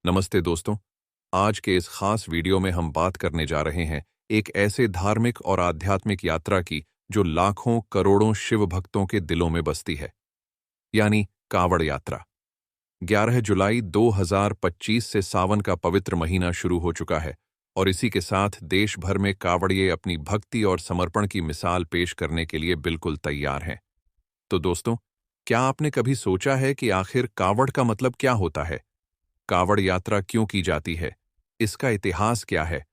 नमस्ते दोस्तों। आज के इस खास वीडियो में हम बात करने जा रहे हैं एक ऐसे धार्मिक और आध्यात्मिक यात्रा की जो लाखों करोड़ों शिव भक्तों के दिलों में बसती है, यानी कांवड़ यात्रा। 11 जुलाई 2025 से सावन का पवित्र महीना शुरू हो चुका है और इसी के साथ देश भर में कांवड़िए अपनी भक्ति और समर्पण की मिसाल पेश करने के लिए बिल्कुल तैयार हैं। तो दोस्तों, क्या आपने कभी सोचा है कि आखिर कांवड़ का मतलब क्या होता है? कांवड़ यात्रा क्यों की जाती है? इसका इतिहास क्या है?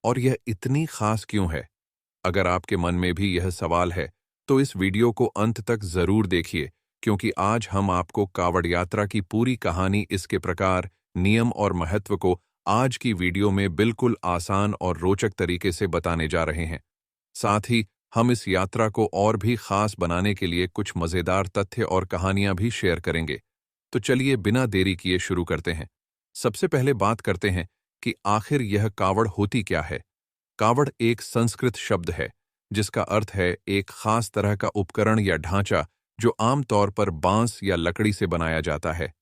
और यह इतनी खास क्यों है? अगर आपके मन में भी यह सवाल है, तो इस वीडियो को अंत तक जरूर देखिए, क्योंकि आज हम आपको कांवड़ यात्रा की पूरी कहानी, इसके प्रकार, नियम और महत्व को आज की वीडियो में बिल्कुल आसान और रोचक तरीके से बताने जा रहे हैं। साथ ही हम इस यात्रा को और भी खास बनाने के लिए कुछ मजेदार तथ्य और कहानियां भी शेयर करेंगे। तो चलिए बिना देरी किए शुरू करते हैं। सबसे पहले बात करते हैं कि आखिर यह कावड़ होती क्या है। कावड़ एक संस्कृत शब्द है जिसका अर्थ है एक खास तरह का उपकरण या ढांचा जो आमतौर पर बांस या लकड़ी से बनाया जाता है।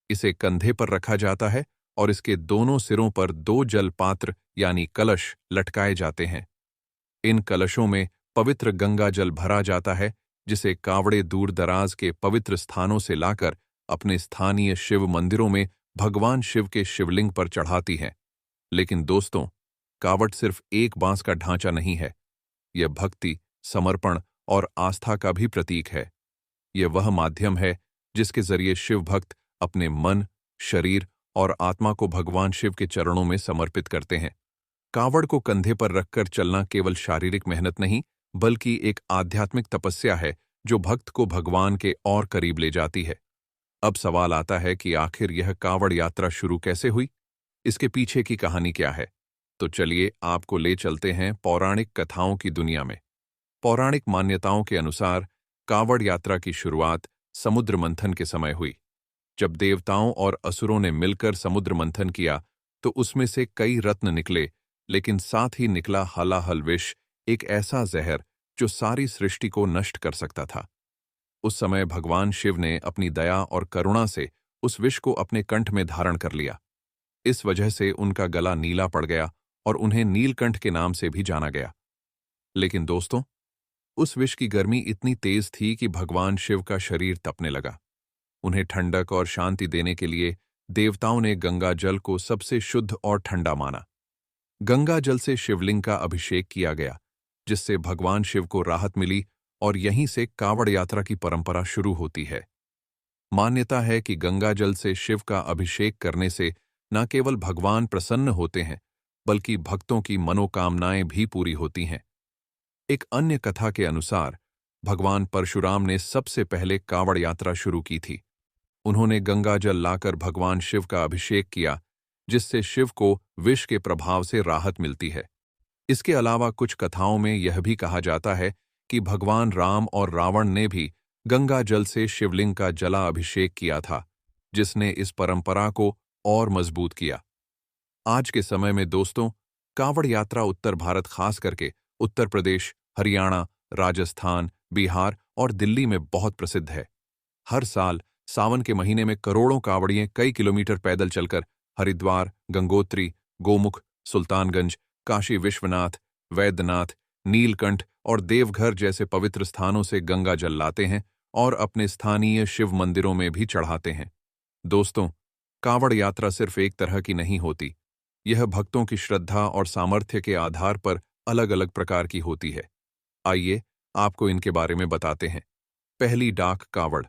इसे कंधे पर रखा जाता है और इसके दोनों सिरों पर दो जल पात्र यानी कलश लटकाए जाते हैं। इन कलशों में पवित्र गंगा जल भरा जाता है, जिसे कावड़े दूर दराज के पवित्र स्थानों से लाकर अपने स्थानीय शिव मंदिरों में भगवान शिव के शिवलिंग पर चढ़ाती हैं। लेकिन दोस्तों, कावड़ सिर्फ एक बांस का ढांचा नहीं है। यह भक्ति, समर्पण और आस्था का भी प्रतीक है। यह वह माध्यम है जिसके जरिए शिव भक्त अपने मन, शरीर और आत्मा को भगवान शिव के चरणों में समर्पित करते हैं। कावड़ को कंधे पर रखकर चलना केवल शारीरिक मेहनत नहीं, बल्कि एक आध्यात्मिक तपस्या है जो भक्त को भगवान के और करीब ले जाती है। अब सवाल आता है कि आखिर यह कावड़ यात्रा शुरू कैसे हुई? इसके पीछे की कहानी क्या है? तो चलिए आपको ले चलते हैं पौराणिक कथाओं की दुनिया में। पौराणिक मान्यताओं के अनुसार कावड़ यात्रा की शुरुआत समुद्र मंथन के समय हुई। जब देवताओं और असुरों ने मिलकर समुद्र मंथन किया तो उसमें से कई रत्न निकले, लेकिन साथ ही निकला हलाहल विष, एक ऐसा जहर जो सारी सृष्टि को नष्ट कर सकता था। उस समय भगवान शिव ने अपनी दया और करुणा से उस विष को अपने कंठ में धारण कर लिया। इस वजह से उनका गला नीला पड़ गया और उन्हें नीलकंठ के नाम से भी जाना गया। लेकिन दोस्तों, उस विष की गर्मी इतनी तेज थी कि भगवान शिव का शरीर तपने लगा। उन्हें ठंडक और शांति देने के लिए देवताओं ने गंगा जल को सबसे शुद्ध और ठंडा माना। गंगा जल से शिवलिंग का अभिषेक किया गया, जिससे भगवान शिव को राहत मिली और यहीं से कावड़ यात्रा की परंपरा शुरू होती है। मान्यता है कि गंगा जल से शिव का अभिषेक करने से न केवल भगवान प्रसन्न होते हैं, बल्कि भक्तों की मनोकामनाएं भी पूरी होती हैं। एक अन्य कथा के अनुसार भगवान परशुराम ने सबसे पहले कावड़ यात्रा शुरू की थी। उन्होंने गंगा जल लाकर भगवान शिव का अभिषेक किया, जिससे शिव को विष के प्रभाव से राहत मिलती है। इसके अलावा कुछ कथाओं में यह भी कहा जाता है कि भगवान राम और रावण ने भी गंगा जल से शिवलिंग का जला अभिषेक किया था, जिसने इस परंपरा को और मजबूत किया। आज के समय में दोस्तों, कांवड़ यात्रा उत्तर भारत, खास करके उत्तर प्रदेश, हरियाणा, राजस्थान, बिहार और दिल्ली में बहुत प्रसिद्ध है। हर साल सावन के महीने में करोड़ों कांवड़िए कई किलोमीटर पैदल चलकर हरिद्वार, गंगोत्री, गोमुख, सुल्तानगंज, काशी विश्वनाथ, वैद्यनाथ, नीलकंठ और देवघर जैसे पवित्र स्थानों से गंगा जल लाते हैं और अपने स्थानीय शिव मंदिरों में भी चढ़ाते हैं। दोस्तों, कांवड़ यात्रा सिर्फ एक तरह की नहीं होती। यह भक्तों की श्रद्धा और सामर्थ्य के आधार पर अलग अलग प्रकार की होती है। आइए आपको इनके बारे में बताते हैं। पहली, डाक कांवड़।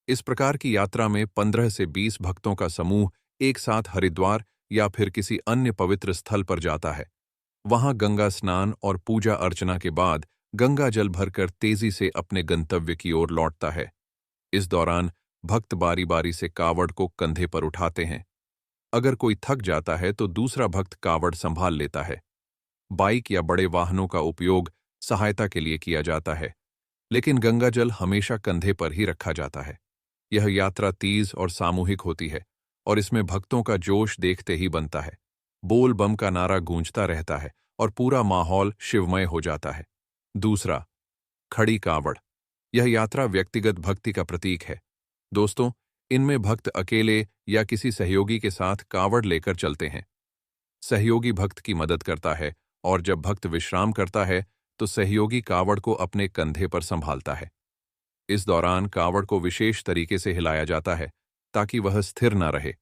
इस प्रकार की यात्रा में 15 से 20 भक्तों का समूह एक साथ हरिद्वार या फिर किसी अन्य पवित्र स्थल पर जाता है। वहां गंगा स्नान और पूजा अर्चना के बाद गंगा जल भरकर तेजी से अपने गंतव्य की ओर लौटता है। इस दौरान भक्त बारी बारी से कावड़ को कंधे पर उठाते हैं। अगर कोई थक जाता है तो दूसरा भक्त कावड़ संभाल लेता है। बाइक या बड़े वाहनों का उपयोग सहायता के लिए किया जाता है, लेकिन गंगा जल हमेशा कंधे पर ही रखा जाता है। यह यात्रा तेज और सामूहिक होती है और इसमें भक्तों का जोश देखते ही बनता है। बोल बम का नारा गूंजता रहता है और पूरा माहौल शिवमय हो जाता है। दूसरा, खड़ी कांवड़। यह यात्रा व्यक्तिगत भक्ति का प्रतीक है। दोस्तों, इनमें भक्त अकेले या किसी सहयोगी के साथ कावड़ लेकर चलते हैं। सहयोगी भक्त की मदद करता है और जब भक्त विश्राम करता है तो सहयोगी कावड़ को अपने कंधे पर संभालता है। इस दौरान कावड़ को विशेष तरीके से हिलाया जाता है ताकि वह स्थिर न रहे।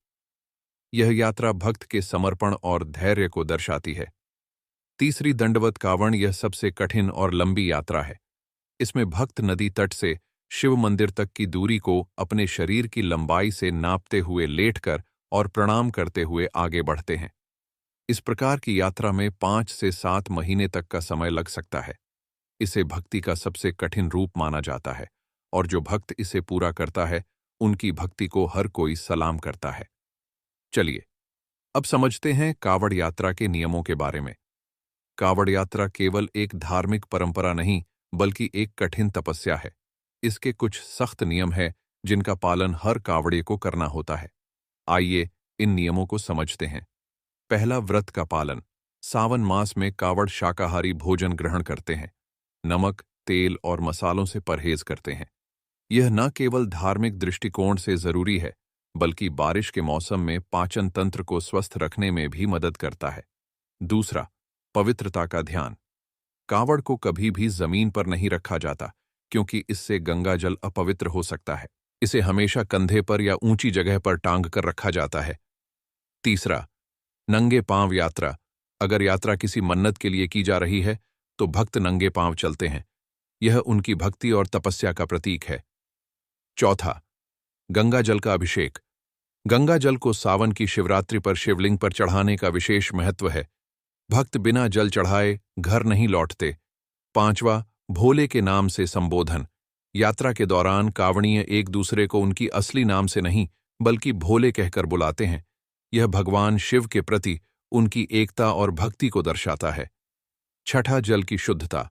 यह यात्रा भक्त के समर्पण और धैर्य को दर्शाती है। तीसरी दंडवत कावड़ यह सबसे कठिन और लंबी यात्रा है। इसमें भक्त नदी तट से शिव मंदिर तक की दूरी को अपने शरीर की लंबाई से नापते हुए लेटकर और प्रणाम करते हुए आगे बढ़ते हैं। इस प्रकार की यात्रा में 5 से 7 महीने तक का समय लग सकता है। इसे भक्ति का सबसे कठिन रूप माना जाता है और जो भक्त इसे पूरा करता है उनकी भक्ति को हर कोई सलाम करता है। चलिए अब समझते हैं कावड़ यात्रा के नियमों के बारे में। कावड़ यात्रा केवल एक धार्मिक परंपरा नहीं बल्कि एक कठिन तपस्या है। इसके कुछ सख्त नियम हैं जिनका पालन हर कावड़िए को करना होता है। आइए इन नियमों को समझते हैं। पहला, व्रत का पालन। सावन मास में कावड़ शाकाहारी भोजन ग्रहण करते हैं, नमक, तेल और मसालों से परहेज करते हैं। यह न केवल धार्मिक दृष्टिकोण से जरूरी है बल्कि बारिश के मौसम में पाचन तंत्र को स्वस्थ रखने में भी मदद करता है। दूसरा, पवित्रता का ध्यान। कावड़ को कभी भी जमीन पर नहीं रखा जाता क्योंकि इससे गंगा जल अपवित्र हो सकता है। इसे हमेशा कंधे पर या ऊंची जगह पर टांग कर रखा जाता है। तीसरा, नंगे पांव यात्रा। अगर यात्रा किसी मन्नत के लिए की जा रही है तो भक्त नंगे पांव चलते हैं। यह उनकी भक्ति और तपस्या का प्रतीक है। चौथा, गंगा जल का अभिषेक। गंगा जल को सावन की शिवरात्रि पर शिवलिंग पर चढ़ाने का विशेष महत्व है। भक्त बिना जल चढ़ाए घर नहीं लौटते। पांचवा, भोले के नाम से संबोधन। यात्रा के दौरान कावड़िए एक दूसरे को उनकी असली नाम से नहीं बल्कि भोले कहकर बुलाते हैं। यह भगवान शिव के प्रति उनकी एकता और भक्ति को दर्शाता है। छठा, जल की शुद्धता।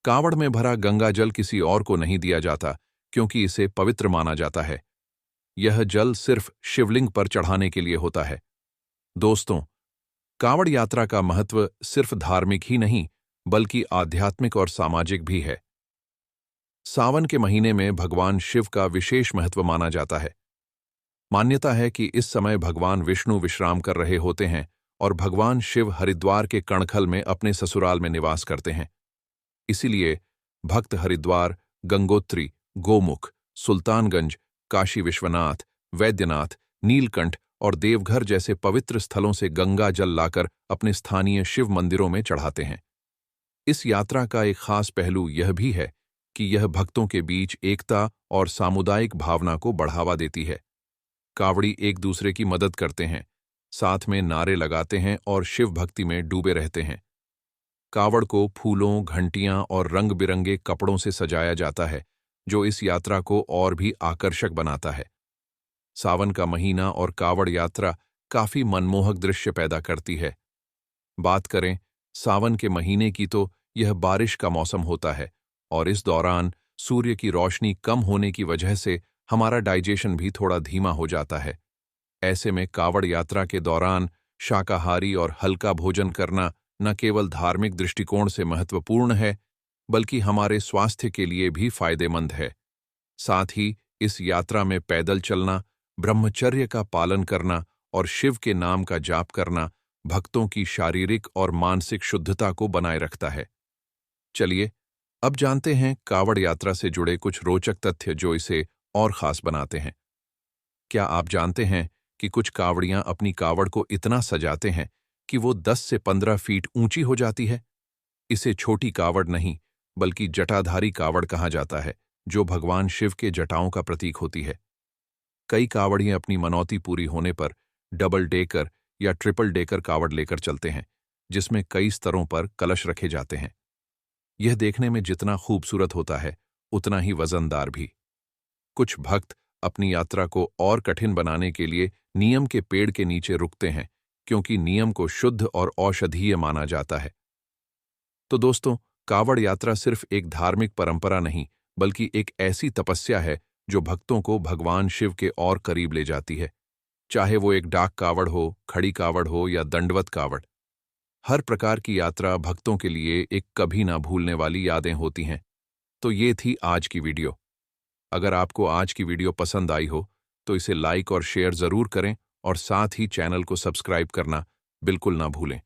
कावड़ में भरा गंगा जल किसी और को नहीं दिया जाता क्योंकि इसे पवित्र माना जाता है। यह जल सिर्फ शिवलिंग पर चढ़ाने के लिए होता है। दोस्तों, कावड़ यात्रा का महत्व सिर्फ धार्मिक ही नहीं बल्कि आध्यात्मिक और सामाजिक भी है। सावन के महीने में भगवान शिव का विशेष महत्व माना जाता है। मान्यता है कि इस समय भगवान विष्णु विश्राम कर रहे होते हैं और भगवान शिव हरिद्वार के कणखल में अपने ससुराल में निवास करते हैं। इसीलिए भक्त हरिद्वार, गंगोत्री, गोमुख, सुल्तानगंज, काशी विश्वनाथ, वैद्यनाथ, नीलकंठ और देवघर जैसे पवित्र स्थलों से गंगा जल लाकर अपने स्थानीय शिव मंदिरों में चढ़ाते हैं। इस यात्रा का एक खास पहलू यह भी है कि यह भक्तों के बीच एकता और सामुदायिक भावना को बढ़ावा देती है। कावड़ी एक दूसरे की मदद करते हैं, साथ में नारे लगाते हैं और शिव भक्ति में डूबे रहते हैं। कावड़ को फूलों, घंटियां और रंग बिरंगे कपड़ों से सजाया जाता है जो इस यात्रा को और भी आकर्षक बनाता है। सावन का महीना और कावड़ यात्रा काफी मनमोहक दृश्य पैदा करती है। बात करें सावन के महीने की तो यह बारिश का मौसम होता है और इस दौरान सूर्य की रोशनी कम होने की वजह से हमारा डाइजेशन भी थोड़ा धीमा हो जाता है। ऐसे में कावड़ यात्रा के दौरान शाकाहारी और हल्का भोजन करना न केवल धार्मिक दृष्टिकोण से महत्वपूर्ण है बल्कि हमारे स्वास्थ्य के लिए भी फायदेमंद है। साथ ही इस यात्रा में पैदल चलना, ब्रह्मचर्य का पालन करना और शिव के नाम का जाप करना भक्तों की शारीरिक और मानसिक शुद्धता को बनाए रखता है। चलिए अब जानते हैं कावड़ यात्रा से जुड़े कुछ रोचक तथ्य जो इसे और खास बनाते हैं। क्या आप जानते हैं कि कुछ कावड़ियां अपनी कावड़ को इतना सजाते हैं कि वो 10 से 15 फीट ऊंची हो जाती है? इसे छोटी कावड़ नहीं बल्कि जटाधारी कावड़ कहा जाता है जो भगवान शिव के जटाओं का प्रतीक होती है। कई कावड़ियां अपनी मनौती पूरी होने पर डबल डेकर या ट्रिपल डेकर कावड़ लेकर चलते हैं जिसमें कई स्तरों पर कलश रखे जाते हैं। यह देखने में जितना खूबसूरत होता है उतना ही वजनदार भी। कुछ भक्त अपनी यात्रा को और कठिन बनाने के लिए नियम के पेड़ के नीचे रुकते हैं क्योंकि नियम को शुद्ध और औषधीय माना जाता है। तो दोस्तों, कावड़ यात्रा सिर्फ एक धार्मिक परंपरा नहीं बल्कि एक ऐसी तपस्या है जो भक्तों को भगवान शिव के और करीब ले जाती है। चाहे वो एक डाक कावड़ हो, खड़ी कावड़ हो या दंडवत कावड़, हर प्रकार की यात्रा भक्तों के लिए एक कभी ना भूलने वाली यादें होती हैं। तो ये थी आज की वीडियो। अगर आपको आज की वीडियो पसंद आई हो तो इसे लाइक और शेयर ज़रूर करें और साथ ही चैनल को सब्सक्राइब करना बिल्कुल ना भूलें।